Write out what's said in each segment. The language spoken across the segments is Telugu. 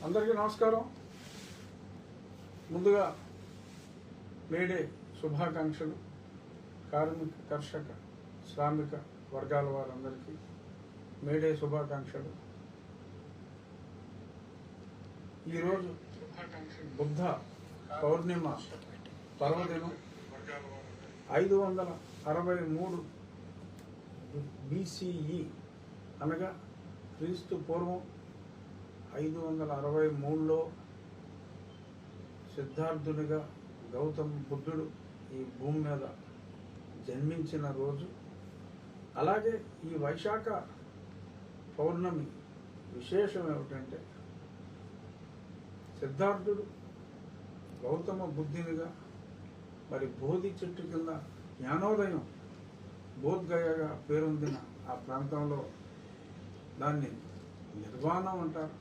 అందరికీ నమస్కారం. ముందుగా మేడే శుభాకాంక్షలు. కార్మిక, కర్షక, శ్రామిక వర్గాల వారందరికీ మేడే శుభాకాంక్షలు. ఈరోజు బుద్ధ పౌర్ణిమ పర్వదినం 563 BCE అనగా క్రీస్తు పూర్వం 563లో సిద్ధార్థునిగా గౌతమ బుద్ధుడు ఈ భూమి మీద జన్మించిన రోజు. అలాగే ఈ వైశాఖ పౌర్ణమి విశేషం ఏమిటంటే సిద్ధార్థుడు గౌతమ బుద్ధునిగా మరి బోధి చెట్టు కింద జ్ఞానోదయం బోధ్గయగా పేరొందిన ఆ ప్రాంతంలో దాన్ని నిర్వాణం అంటారు.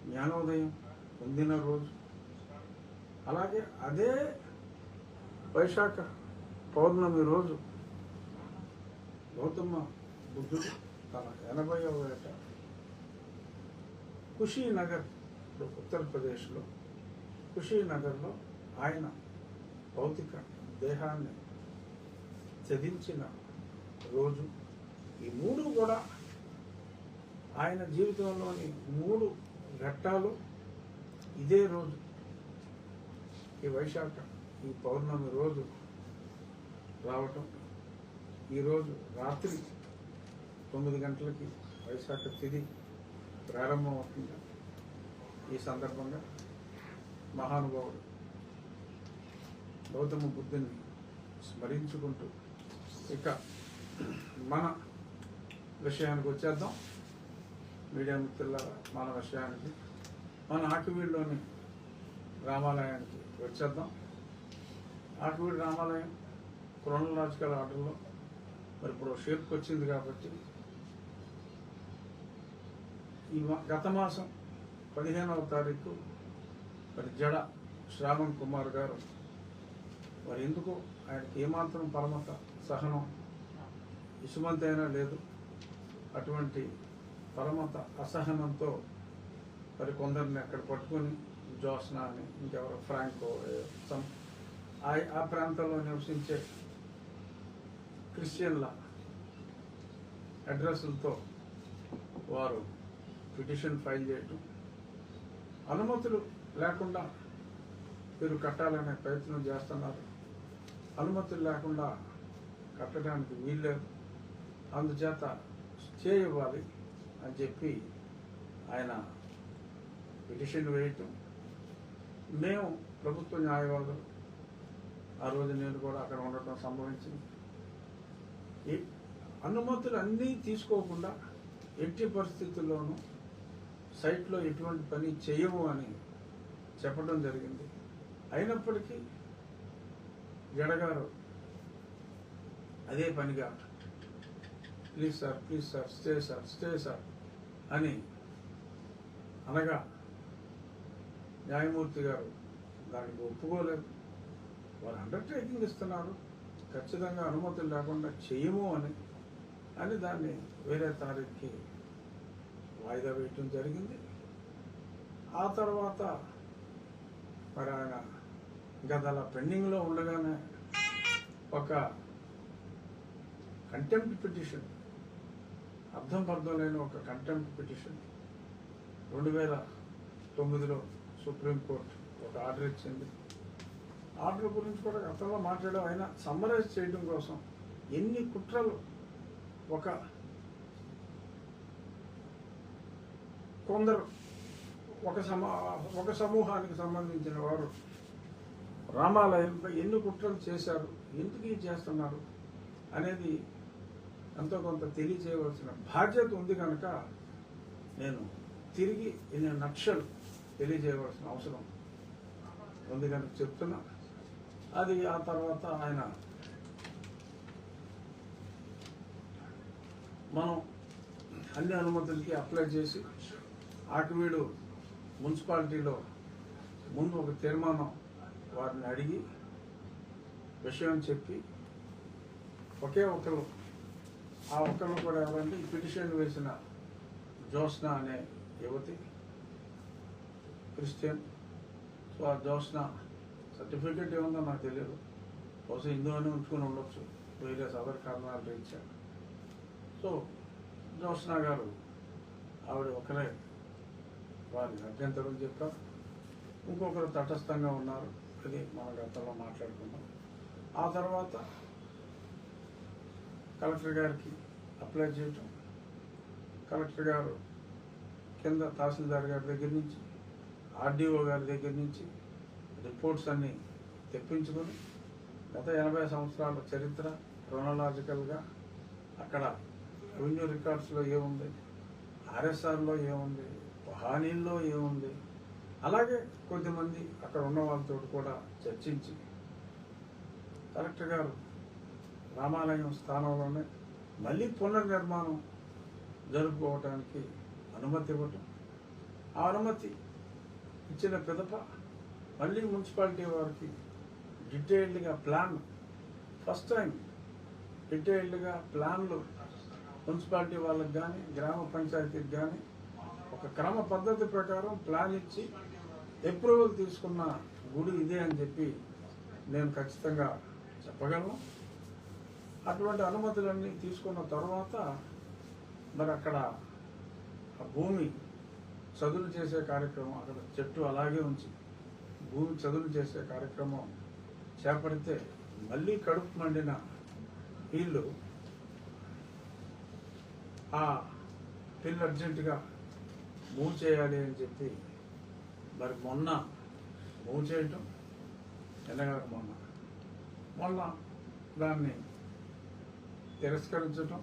జ్ఞానోదయం పొందిన రోజు. అలాగే అదే వైశాఖ పౌర్ణమి రోజు గౌతమ బుద్ధుడు తన 80వ ఏట కుషీనగర్, ఉత్తరప్రదేశ్లో కుషీనగర్లో ఆయన భౌతిక దేహాన్ని త్యజించిన రోజు. ఈ మూడు కూడా ఆయన జీవితంలోని 3 ఘట్టాలు ఇదే రోజు, ఈ వైశాఖ ఈ పౌర్ణమి రోజు రావటం. ఈరోజు రాత్రి 9 గంటలకి వైశాఖ తిథి ప్రారంభమవుతుంది. ఈ సందర్భంగా మహానుభావుడు గౌతమ బుద్ధుని స్మరించుకుంటూ ఇక మన విషయానికి వచ్చేద్దాం. మీడియా మిత్రులారా, మన విషయానికి, మన ఆకివీడులోని రామాలయానికి వచ్చేద్దాం. ఆకివీడు రామాలయం క్రోనలాజికల్ ఆర్డర్లో మరి ఇప్పుడు షేప్కి వచ్చింది కాబట్టి ఈ గత మాసం 15వ తారీఖు మరి జడ శ్రావణ్ కుమార్ గారు మరి ఎందుకో ఆయనకి ఏమాత్రం పరమత సహనం ఇసుమంతి అయినా లేదు. అటువంటి పరమత అసహనంతో మరి కొందరిని అక్కడ పట్టుకొని జోస్నా అని, ఇంకెవరో ఫ్రాంకో, ఆ ప్రాంతంలో నివసించే క్రిస్టియన్ల అడ్రస్లతో వారు పిటిషన్ ఫైల్ చేయటం, అనుమతులు లేకుండా వీరు కట్టాలనే ప్రయత్నం చేస్తున్నారు. అనుమతులు లేకుండా కట్టడానికి వీల్లేదు, అందుచేత స్టే ఇవ్వాలి అని చెప్పి ఆయన పిటిషన్ వేయటం. మేము ప్రభుత్వ న్యాయవాదులు ఆ రోజు నేను కూడా అక్కడ ఉండటం సంభవించింది. ఈ అనుమతులు అన్నీ తీసుకోకుండా ఎట్టి పరిస్థితుల్లోనూ సైట్లో ఎటువంటి పని చేయము అని చెప్పడం జరిగింది. అయినప్పటికీ జడగారు అదే పనిగా ప్లీజ్ సార్ స్టే సార్ అని అనగా న్యాయమూర్తి గారు దానికి ఒప్పుకోలేదు. వారు అండర్టేకింగ్ ఇస్తున్నారు, ఖచ్చితంగా అనుమతులు లేకుండా చేయము అని దాన్ని వేరే తారీఖుకి వాయిదా వేయటం జరిగింది. ఆ తర్వాత మరి ఆయన గదల పెండింగ్లో ఉండగానే ఒక కంటెంప్ట్ పిటిషన్, అర్థం లేని ఒక కంటెంప్ట్ పిటిషన్ 2009లో సుప్రీంకోర్టు ఒక ఆర్డర్ ఇచ్చింది. ఆర్డర్ గురించి కూడా గతంలో మాట్లాడాం. ఆయన సమ్మరైజ్ చేయడం కోసం ఎన్ని కుట్రలు కొందరు ఒక సమూహానికి సంబంధించిన వారు రామాలయంపై ఎన్ని కుట్రలు చేశారు, ఎందుకు ఇది చేస్తున్నారు అనేది ఎంతో కొంత తెలియజేయవలసిన బాధ్యత ఉంది. కనుక నేను తిరిగి ఎన్ని నక్షలు తెలియజేయవలసిన అవసరం ఉంది కనుక చెప్తున్నా. అది ఆ తర్వాత ఆయన మనం అన్ని అనుమతులకి అప్లై చేసి ఆకివీడు మున్సిపాలిటీలో ముందు ఒక తీర్మానం వారిని అడిగి విషయం చెప్పి ఒకే ఒకరు, ఆ ఒకరు కూడా ఎవరంటే ఈ పిటిషన్ వేసిన జోస్నా అనే యువతి, క్రిస్టియన్. సో ఆ జోష్న సర్టిఫికేట్ ఏముందో నాకు తెలియదు, బహుశా హిందూ అని ఉంచుకొని ఉండొచ్చు వేరే అదర్ కారణాలు రీత్యా. సో జోష్న గారు ఆవిడ ఒకరే వారి అభ్యంతరం చెప్పారు, ఇంకొకరు తటస్థంగా ఉన్నారు. అది మన గతంలో మాట్లాడుకున్నాం. ఆ తర్వాత కలెక్టర్ గారికి అప్లై చేయటం, కలెక్టర్ గారు కింద తహసీల్దార్ గారి దగ్గర నుంచి ఆర్డీఓ గారి దగ్గర నుంచి రిపోర్ట్స్ అన్నీ తెప్పించుకొని గత 80 సంవత్సరాల చరిత్ర క్రోనలాజికల్గా అక్కడ రెవెన్యూ రికార్డ్స్లో ఏముంది, ఆర్ఎస్ఆర్లో ఏముంది, హానీల్లో ఏముంది, అలాగే కొద్దిమంది అక్కడ ఉన్న వాళ్ళతో కూడా చర్చించి కలెక్టర్ గారు రామాలయం స్థానంలోనే మళ్ళీ పునర్నిర్మాణం జరుపుకోవటానికి అనుమతి ఇవ్వటం. ఆ అనుమతి ఇచ్చిన పిదప మళ్ళీ మున్సిపాలిటీ వారికి డీటెయిల్డ్గా ప్లాన్, ఫస్ట్ టైం డీటెయిల్డ్గా ప్లాన్లు మున్సిపాలిటీ వాళ్ళకి కానీ గ్రామ పంచాయతీకి కానీ ఒక క్రమ పద్ధతి ప్రకారం ప్లాన్ ఇచ్చి అప్రూవల్ తీసుకున్న గుడి ఇదే అని చెప్పి నేను ఖచ్చితంగా చెప్పగలను. అటువంటి అనుమతులన్నీ తీసుకున్న తర్వాత మరి అక్కడ ఆ భూమి చదును చేసే కార్యక్రమం, అక్కడ చెట్టు అలాగే ఉంచి భూమి చదును చేసే కార్యక్రమం చేపడితే మళ్ళీ కడుపు మండిన వీళ్ళు ఆ పిల్లు అర్జెంటుగా మూవ్ చేయాలి అని చెప్పి మరి మొన్న మూవ్ చేయటం, ఎన్నగాక మొన్న దాన్ని తిరస్కరించటం,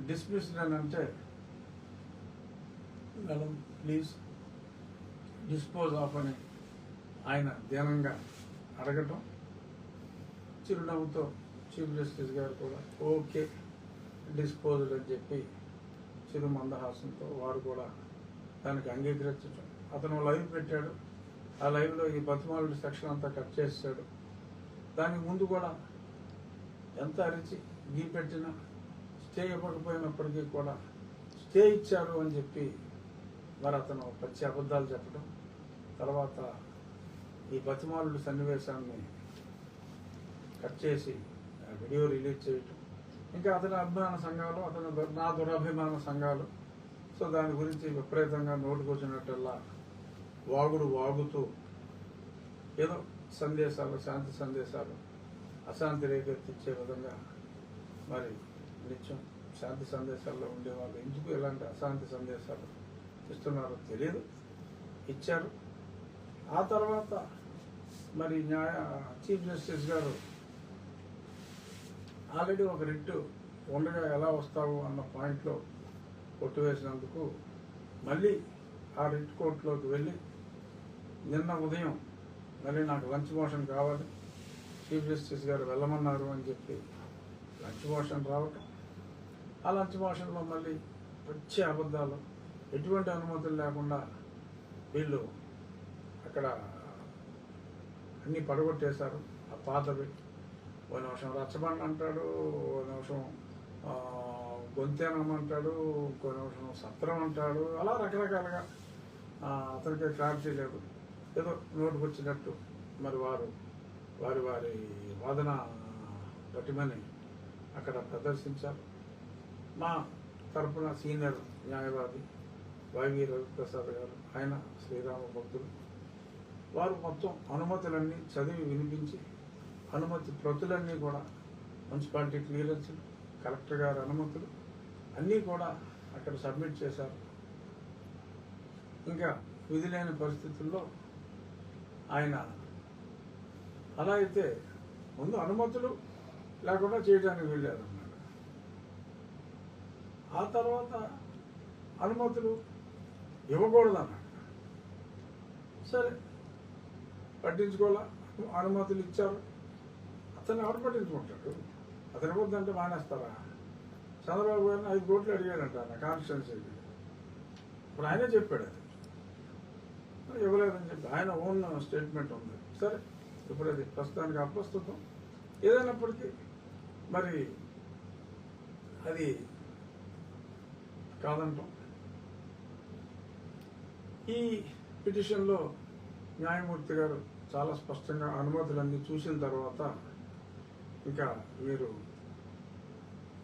డిస్మిస్డ్ అని అంటే మేడం ప్లీజ్ డిస్పోజ్ ఆఫ్ అని ఆయన ధ్యానంగా అడగటం, చిరునవ్వుతో చీఫ్ జస్టిస్ గారు కూడా ఓకే డిస్పోజ్డ్ అని చెప్పి చిరు మందహాసంతో వారు కూడా దానికి అంగీకరించటం. అతను లైవ్ పెట్టాడు, ఆ లైవ్లో ఈ బతిమాలుడి సెక్షన్ అంతా కట్ చేసాడు. దానికి ముందు కూడా ఎంత అరిచి గీ పెట్టినా స్టే ఇవ్వకపోయినప్పటికీ కూడా స్టే ఇచ్చారు అని చెప్పి మరి అతను పచ్చి అబద్ధాలు చెప్పడం, తర్వాత ఈ బతిమాలుడి సన్నివేశాన్ని కట్ చేసి వీడియో రిలీజ్ చేయటం, ఇంకా అతని అభిమాన సంఘాలు, నా దురభిమాన సంఘాలు సో దాని గురించి విపరీతంగా నోటుకొచ్చినట్టల్లా వాగుతూ ఏదో సందేశాలు, శాంతి సందేశాలు, అశాంతి రేకెత్తిచ్చే విధంగా మరి నిత్యం శాంతి సందేశాల్లో ఉండేవాళ్ళు ఎందుకు ఇలాంటి అశాంతి సందేశాలు ఇస్తున్నారో తెలియదు, ఇచ్చారు. ఆ తర్వాత మరి చీఫ్ జస్టిస్ గారు ఆల్రెడీ ఒక రిట్టు ఉండగా ఎలా వస్తావు అన్న పాయింట్లో కొట్టువేసినందుకు మళ్ళీ ఆ రిట్ కోర్టులోకి వెళ్ళి నిన్న ఉదయం మళ్ళీ నాకు లంచ్ మోషన్ కావాలి, చీఫ్ జస్టిస్ గారు వెళ్ళమన్నారు అని చెప్పి లంచ్ మోషన్ రావటం, ఆ లంచ్ మోషన్లో మళ్ళీ వచ్చే అబద్ధాలు, ఎటువంటి అనుమతులు లేకుండా వీళ్ళు అక్కడ అన్నీ పడగొట్టేశారు. ఆ పాతవి ఓ నిమిషం రచ్చబండ అంటాడు, ఓ నిమిషం గొంతేనం అంటాడు, ఇంకో నిమిషం సత్రం అంటాడు, అలా రకరకాలుగా అతనికి క్లారిటీ లేదు. ఏదో నోటుకు వచ్చినట్టు మరి వారి వాదన పటిమని అక్కడ ప్రదర్శించారు. మా తరపున సీనియర్ న్యాయవాది వైవి రవిప్రసాద్ గారు, ఆయన శ్రీరామ భక్తులు, వారు మొత్తం అనుమతులన్నీ చదివి వినిపించి అనుమతి ప్రతులన్నీ కూడా మున్సిపాలిటీ క్లియరెన్స్లు, కలెక్టర్ గారి అనుమతులు అన్నీ కూడా అక్కడ సబ్మిట్ చేశారు. ఇంకా విధి లేని పరిస్థితుల్లో ఆయన అలా అయితే ముందు అనుమతులు లేకుండా చేయడానికి వెళ్ళారన్నాడు. ఆ తర్వాత అనుమతులు ఇవ్వకూడదన్నాడు. సరే పట్టించుకోవాలా, అనుమతులు ఇచ్చారు, అతన్ని ఎవరు పట్టించుకుంటాడు? అతను ఇవ్వద్దంటే మానేస్తారా? చంద్రబాబు గారిని 5 కోట్లు అడిగాడంట నా కాన్స్టిట్యున్సీకి, ఇప్పుడు ఆయనే చెప్పాడు అది ఇవ్వలేదని చెప్పి ఆయన ఓన్ స్టేట్మెంట్ ఉంది. సరే ఇప్పుడు అది ప్రస్తుతానికి అప్రస్తుతం, ఏదైనప్పటికీ మరి అది కాదంటాం. పిటిషన్లో న్యాయమూర్తి గారు చాలా స్పష్టంగా అనుమతులన్నీ చూసిన తర్వాత ఇంకా మీరు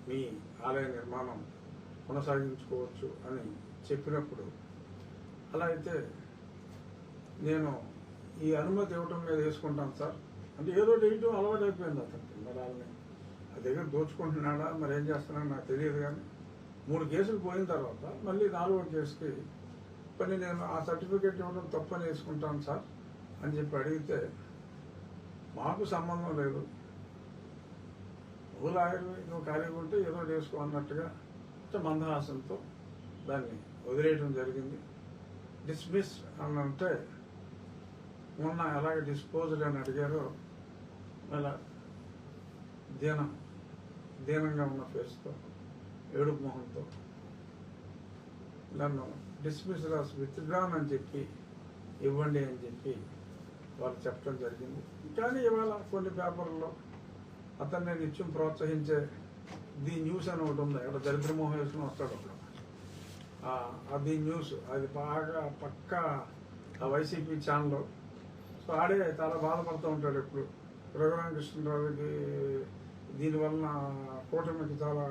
మీ ఆలయ నిర్మాణం కొనసాగించుకోవచ్చు అని చెప్పినప్పుడు, అలా అయితే నేను ఈ అనుమతి ఇవ్వటం మీద వేసుకుంటాను సార్ అంటే ఏదో వేయటం అలవాటు అయిపోయింది అతనికి. మరి వాళ్ళని ఆ దగ్గర దోచుకుంటున్నాడా మరి ఏం చేస్తున్నాడో నాకు తెలియదు. కానీ 3 కేసులు పోయిన తర్వాత మళ్ళీ 4వ కేసుకి పని నేను ఆ సర్టిఫికేట్ ఇవ్వడం తప్పని వేసుకుంటాను సార్ అని చెప్పి అడిగితే, మాకు సంబంధం లేదు, నువ్వు లాయర్వి, నువ్వు ఖాళీగా ఉంటే ఏదో చేసుకో అన్నట్టుగా మందహాసంతో దాన్ని వదిలేయడం జరిగింది. డిస్మిస్ అని అంటే మొన్న ఎలాగ డిస్పోజ్డ్ అని అడిగారో అలా దీనంగా ఉన్న ఫేస్తో ఏడుపు మొహంతో నన్ను డిస్మిస్ రాసి విత్డ్రాన్ అని చెప్పి ఇవ్వండి అని చెప్పి వాళ్ళు చెప్పడం జరిగింది. కానీ ఇవాళ కొన్ని పేపర్లో అతన్ని నిత్యం ప్రోత్సహించే ది న్యూస్ అని ఒకటి ఉంది, అక్కడ దరిద్రమోహం వేసుకుని వస్తాడు అక్కడ. అది న్యూస్, అది బాగా పక్కా వైసీపీ ఛానల్. సో ఆడే చాలా బాధపడుతూ ఉంటాడు ఎప్పుడు. రఘురామకృష్ణరావుకి దీనివలన కూటమికి చాలా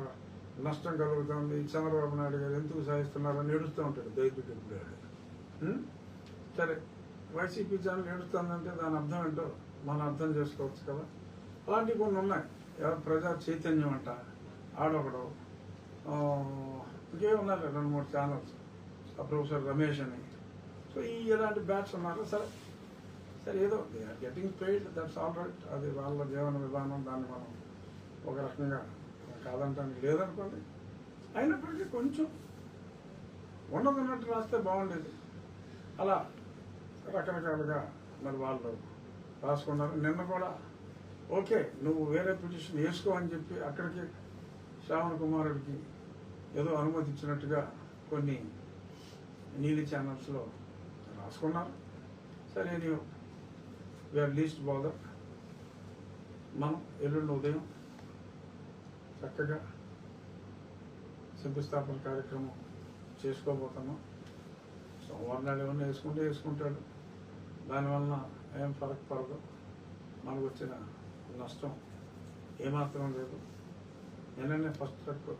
నష్టం కలుగుతుంది, చంద్రబాబు నాయుడు గారు ఎందుకు సాధిస్తున్నారని ఏడుస్తూ ఉంటాడు దైత్యుడు ఎప్పుడు. సరే, వైసీపీ ఛానల్ ఏడుస్తుందంటే దాని అర్థం ఏంటో మనం అర్థం చేసుకోవచ్చు కదా. అలాంటివి కొన్ని ఉన్నాయి. ఎవరు ప్రజా చైతన్యం అంట ఆడొకడు, ఇంకేమున్నారు 2-3 ఛానల్స్, ప్రొఫెసర్ రమేష్ అని. సో ఇలాంటి బ్యాట్స్ ఉన్నారు. సరే ఏదో they are getting paid, that's all right. అది వాళ్ళ జీవన విధానం, దాన్ని మనం ఒక రకంగా కాదంటానికి లేదనుకోండి. అయినప్పటికీ కొంచెం ఉన్నదన్నట్టు రాస్తే బాగుండేది. అలా రకరకాలుగా మరి వాళ్ళు రాసుకున్నారు. నిన్న కూడా ఓకే నువ్వు వేరే పిటిషన్ వేసుకో అని చెప్పి అక్కడికి శ్రావణ్ కుమారుడికి ఏదో అనుమతి ఇచ్చినట్టుగా కొన్ని నీలి ఛానల్స్లో రాసుకున్నారు. సరే, నీవు వీఆర్ లీస్ట్ బాదర్. మనం ఎల్లుండి ఉదయం చక్కగా శంకుస్థాపన కార్యక్రమం చేసుకోబోతున్నాం. సోమవారం నాడు ఏమన్నా వేసుకుంటాడు, దానివల్ల ఏం ఫరక్ పడదు. మనకు వచ్చిన నష్టం ఏమాత్రం లేదు. నిన్ననే ఫస్ట్ ట్రక్